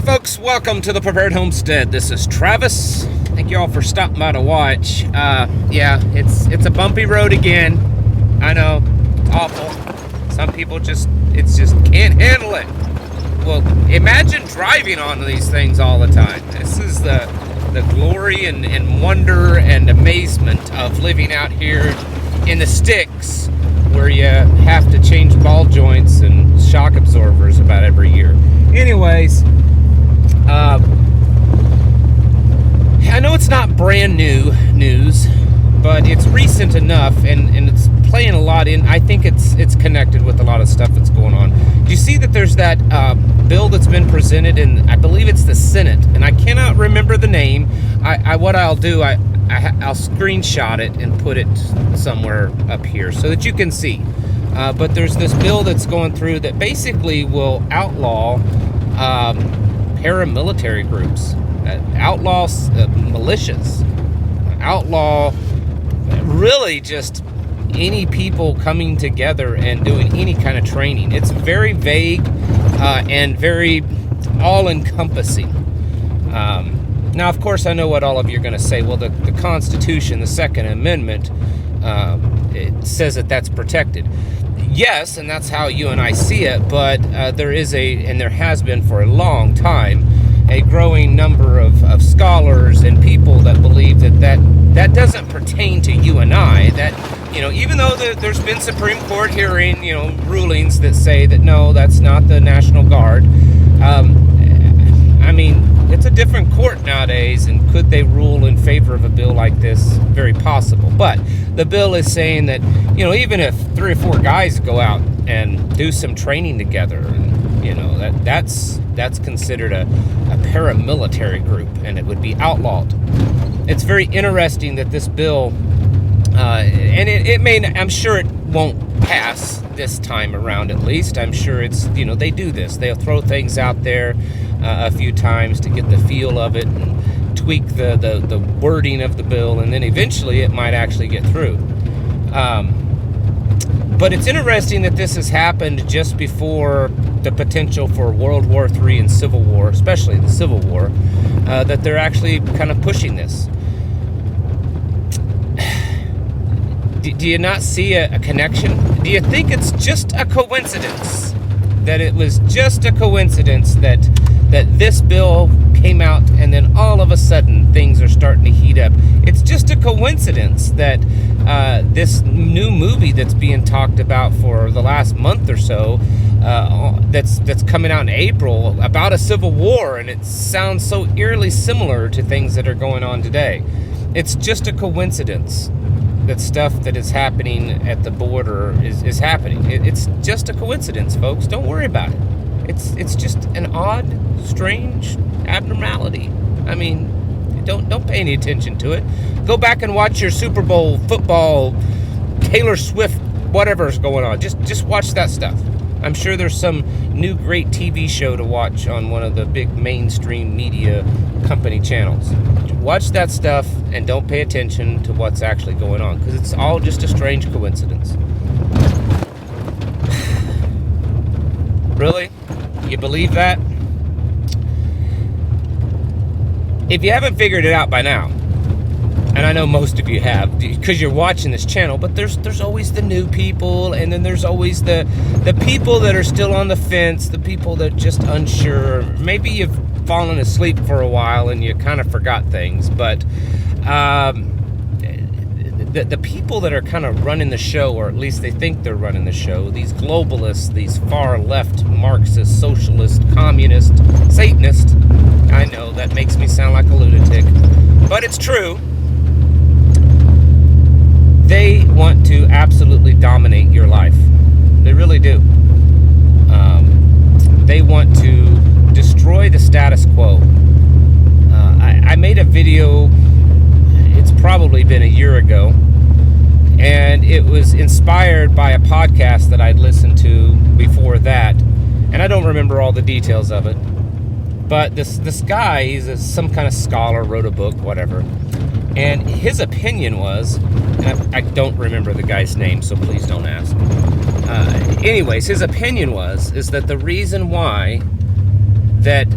folks, welcome to the Prepared Homestead. This is Travis. Thank you all for stopping by to watch. Yeah, it's a bumpy road again. I know, it's awful. Some people just can't handle it. Well, imagine driving on these things all the time. This is the glory and wonder and amazement of living out here in the sticks, where you have to change ball joints and shock absorbers about every year. Anyways, I know it's not brand new news, but it's recent enough, and it's playing a lot in. I think it's connected with a lot of stuff that's going on. Do you see that there's that bill that's been presented in, I believe it's the Senate, and I cannot remember the name. What I'll do, I'll screenshot it and put it somewhere up here so that you can see. But there's this bill that's going through that basically will outlaw paramilitary groups, outlaw militias, outlaw really just any people coming together and doing any kind of training. It's very vague and very all-encompassing. Now, of course, I know what all of you are going to say. Well, the Constitution, the Second Amendment, it says that that's protected. Yes, and that's how you and I see it, but there is and there has been for a long time, a growing number of scholars and people that believe that doesn't pertain to you and I. That, even though there's been Supreme Court hearing, rulings that say that no, that's not the National Guard. I mean, it's a different court nowadays, and could they rule in favor of a bill like this? Very possible. But the bill is saying that, even if 3 or 4 guys go out and do some training together, that's considered a paramilitary group, and it would be outlawed. It's very interesting that this bill, and it may, I'm sure it won't pass this time around, at least. I'm sure it's, they do this. They'll throw things out there a few times to get the feel of it and tweak the wording of the bill, and then eventually it might actually get through. But it's interesting that this has happened just before the potential for World War III and Civil War, especially the Civil War, that they're actually kind of pushing this. Do you not see a connection? Do you think it's just a coincidence? That it was just a coincidence that this bill came out and then all of a sudden things are starting to heat up? It's just a coincidence that this new movie that's being talked about for the last month or so, that's coming out in April about a civil war, and it sounds so eerily similar to things that are going on today. It's just a coincidence that stuff that is happening at the border is happening. It's just a coincidence, folks. Don't worry about it. It's just an odd, strange abnormality. I mean, don't pay any attention to it. Go back and watch your Super Bowl football, Taylor Swift, whatever's going on. Just watch that stuff. I'm sure there's some new great TV show to watch on one of the big mainstream media company channels. Watch that stuff and don't pay attention to what's actually going on, because it's all just a strange coincidence. Really? You believe that? If you haven't figured it out by now, and I know most of you have, because you're watching this channel, but there's always the new people, and then there's always the people that are still on the fence, the people that are just unsure. Maybe you've fallen asleep for a while and you kind of forgot things, but the people that are kind of running the show, or at least they think they're running the show, these globalists, these far left Marxist, socialist, communist, Satanist, I know that makes me sound like a lunatic, but it's true. They want to absolutely dominate your life. They really do. They want to destroy the status quo. I made a video, it's probably been a year ago, and it was inspired by a podcast that I'd listened to before that, and I don't remember all the details of it. But this guy, he's some kind of scholar, wrote a book, whatever, and his opinion was, and I don't remember the guy's name, so please don't ask. Anyways, his opinion is that the reason why that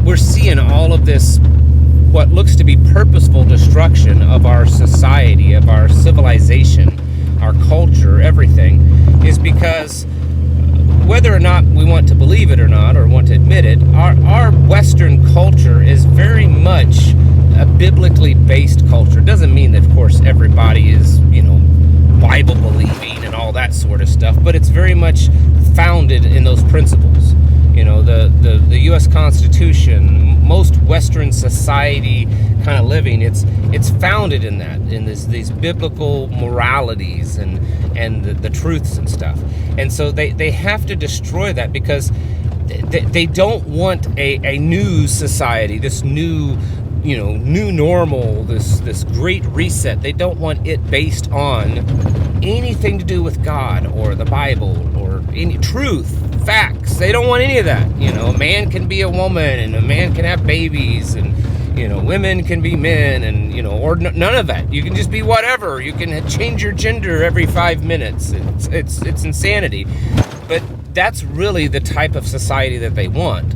we're seeing all of this, what looks to be purposeful destruction of our society, of our civilization, our culture, everything, is because whether or not we want to believe it or not, or want to admit it, our Western culture is very much a biblically based culture. It doesn't mean that, of course, everybody is, Bible believing and all that sort of stuff, but it's very much founded in those principles. The U.S. Constitution, most Western society kind of living, it's founded in that, in these biblical moralities and the truths and stuff. And so they have to destroy that, because they don't want a new society, this new normal, this great reset. They don't want it based on anything to do with God or the Bible or any truth, facts. They don't want any of that. A man can be a woman, and a man can have babies, and women can be men, and or none of that. You can just be whatever. You can change your gender every 5 minutes. It's insanity. But that's really the type of society that they want.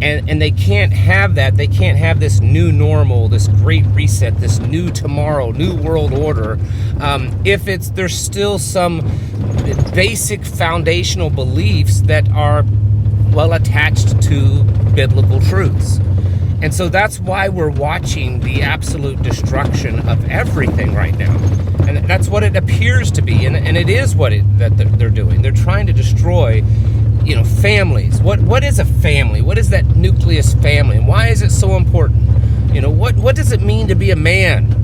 And they can't have that. They can't have this new normal, this great reset, this new tomorrow, new world order, if there's still some basic foundational beliefs that are well attached to biblical truths. And so that's why we're watching the absolute destruction of everything right now. And that's what it appears to be, and it is that they're doing. They're trying to destroy families. What is a family? What is that nucleus family? And why is it so important? What does it mean to be a man?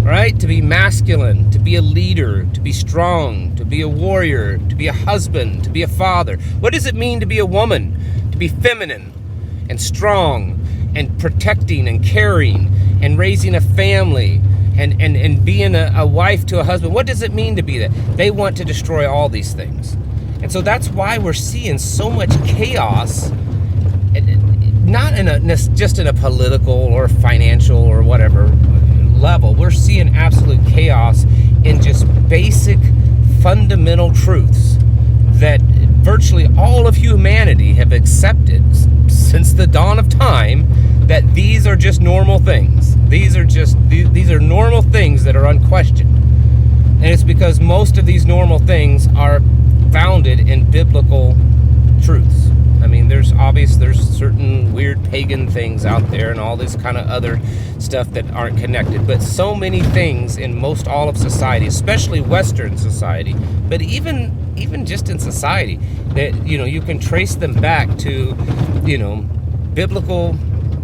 Right? To be masculine, to be a leader, to be strong, to be a warrior, to be a husband, to be a father. What does it mean to be a woman? To be feminine and strong and protecting and caring and raising a family and being a wife to a husband. What does it mean to be that? They want to destroy all these things. And so that's why we're seeing so much chaos, not just in a political or financial or whatever level. We're seeing absolute chaos in just basic fundamental truths that virtually all of humanity have accepted since the dawn of time, that these are just normal things. These are normal things that are unquestioned. And it's because most of these normal things are founded in biblical truths. I mean, there's certain weird pagan things out there and all this kind of other stuff that aren't connected. But so many things in most all of society, especially Western society, but even just in society, that you can trace them back to biblical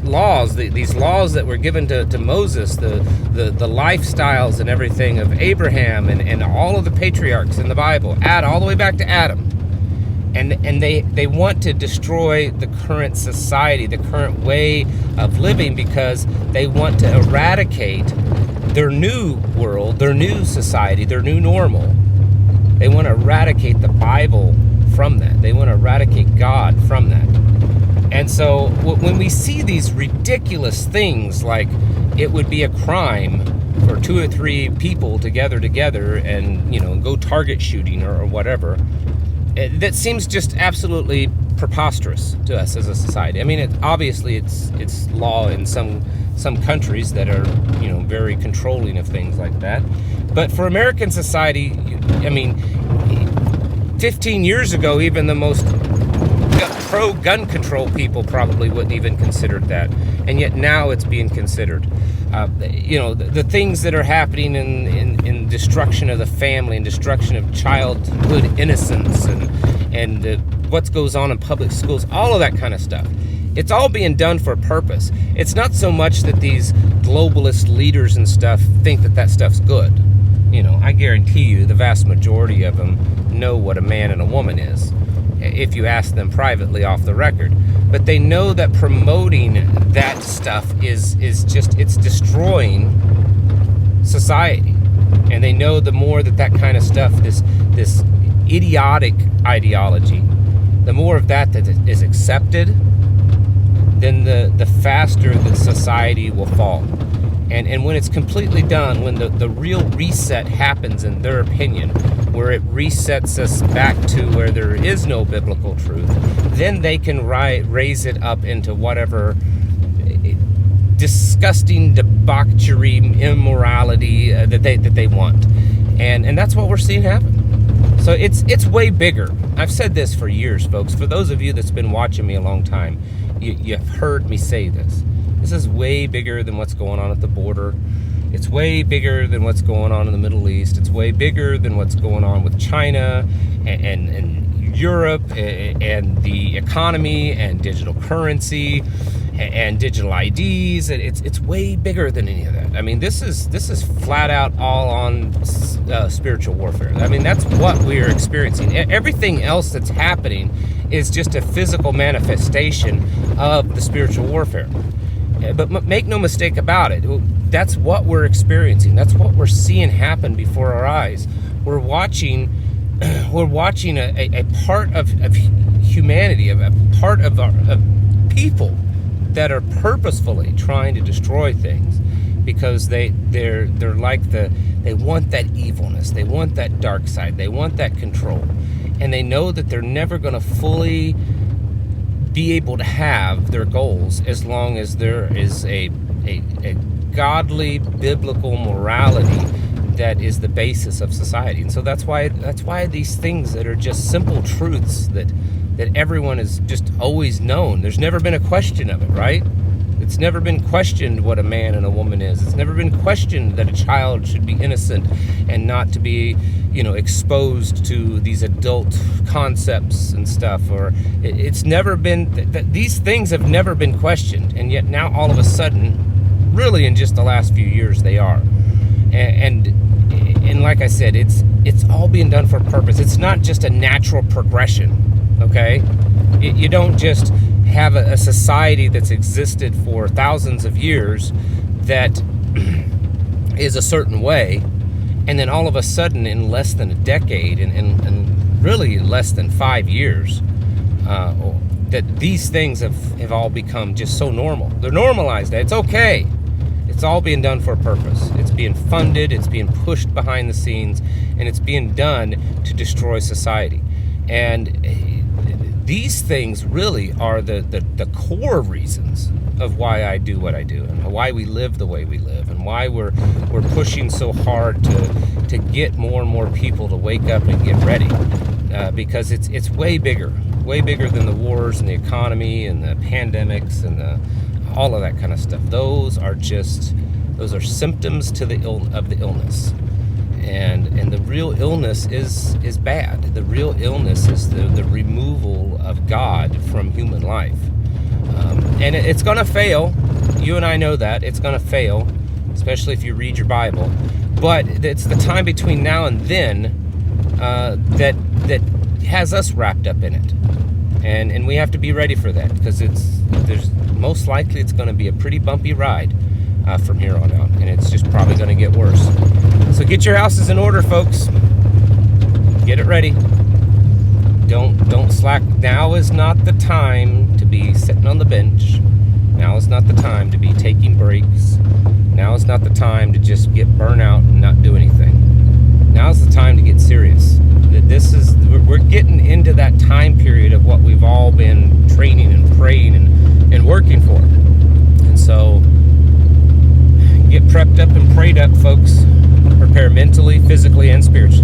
laws, these laws that were given to Moses, the lifestyles and everything of Abraham and all of the patriarchs in the Bible, all the way back to Adam. And they want to destroy the current society, the current way of living, because they want to eradicate their new world, their new society, their new normal. They want to eradicate the Bible from that. They want to eradicate God from that. And so when we see these ridiculous things, like it would be a crime for 2 or 3 people to gather together and go target shooting or whatever, that seems just absolutely preposterous to us as a society. I mean, obviously it's law in some countries that are very controlling of things like that. But for American society, I mean, 15 years ago, even the most pro-gun control people probably wouldn't even consider that, and yet now it's being considered. The things that are happening in destruction of the family and destruction of childhood innocence and what goes on in public schools, all of that kind of stuff. It's all being done for a purpose. It's not so much that these globalist leaders and stuff think that stuff's good. I guarantee you the vast majority of them know what a man and a woman is, if you ask them privately off the record. But they know that promoting that stuff is just, it's destroying society. And they know the more that kind of stuff, this idiotic ideology, the more of that is accepted, then the faster that society will fall. And when it's completely done, when the real reset happens, in their opinion, where it resets us back to where there is no biblical truth, then they can raise it up into whatever disgusting debauchery, immorality that they want. And that's what we're seeing happen. So it's way bigger. I've said this for years, folks. For those of you that's been watching me a long time, you've heard me say this. This is way bigger than what's going on at the border. It's way bigger than what's going on in the Middle East. It's way bigger than what's going on with China and Europe and the economy and digital currency and digital IDs. It's way bigger than any of that. I mean, this is flat out all on spiritual warfare. I mean, that's what we're experiencing. Everything else that's happening is just a physical manifestation of the spiritual warfare. But make no mistake about it, that's what we're experiencing. That's what we're seeing happen before our eyes. We're watching a part of humanity, a part of people that are purposefully trying to destroy things because they're like they want that evilness, they want that dark side, they want that control, and they know that they're never going to fully be able to have their goals as long as there is a godly biblical morality that is the basis of society. And so that's why these things that are just simple truths that everyone has just always known, there's never been a question of it, right? It's never been questioned what a man and a woman is. It's never been questioned that a child should be innocent and not to be, exposed to these adult concepts and stuff. Or it's never been, these things have never been questioned. And yet now all of a sudden, really in just the last few years, they are. And like I said, it's all being done for a purpose. It's not just a natural progression, okay? You don't just have a society that's existed for thousands of years that is a certain way, and then all of a sudden in less than a decade and really less than 5 years, that these things have all become just so normal. They're normalized. It's okay. It's all being done for a purpose. It's being funded, it's being pushed behind the scenes, and it's being done to destroy society. And these things really are the core reasons of why I do what I do, and why we live the way we live, and why we're pushing so hard to get more and more people to wake up and get ready, because it's way bigger than the wars and the economy and the pandemics and all of that kind of stuff. Those are symptoms to the illness. And the real illness is bad. The real illness is the removal of God from human life. And it's going to fail. You and I know that. It's going to fail, especially if you read your Bible. But it's the time between now and then that has us wrapped up in it. And we have to be ready for that, because there's most likely it's going to be a pretty bumpy ride from here on out, and it's just probably going to get worse. So get your houses in order, folks. Get it ready. Don't slack. Now is not the time to be sitting on the bench. Now is not the time to be taking breaks. Now is not the time to just get burnt out and not do anything. Now is the time to get serious. We're getting into that time period of what we've all been training and praying and working for. And so get prepped up and prayed up, folks. Prepare mentally, physically, and spiritually.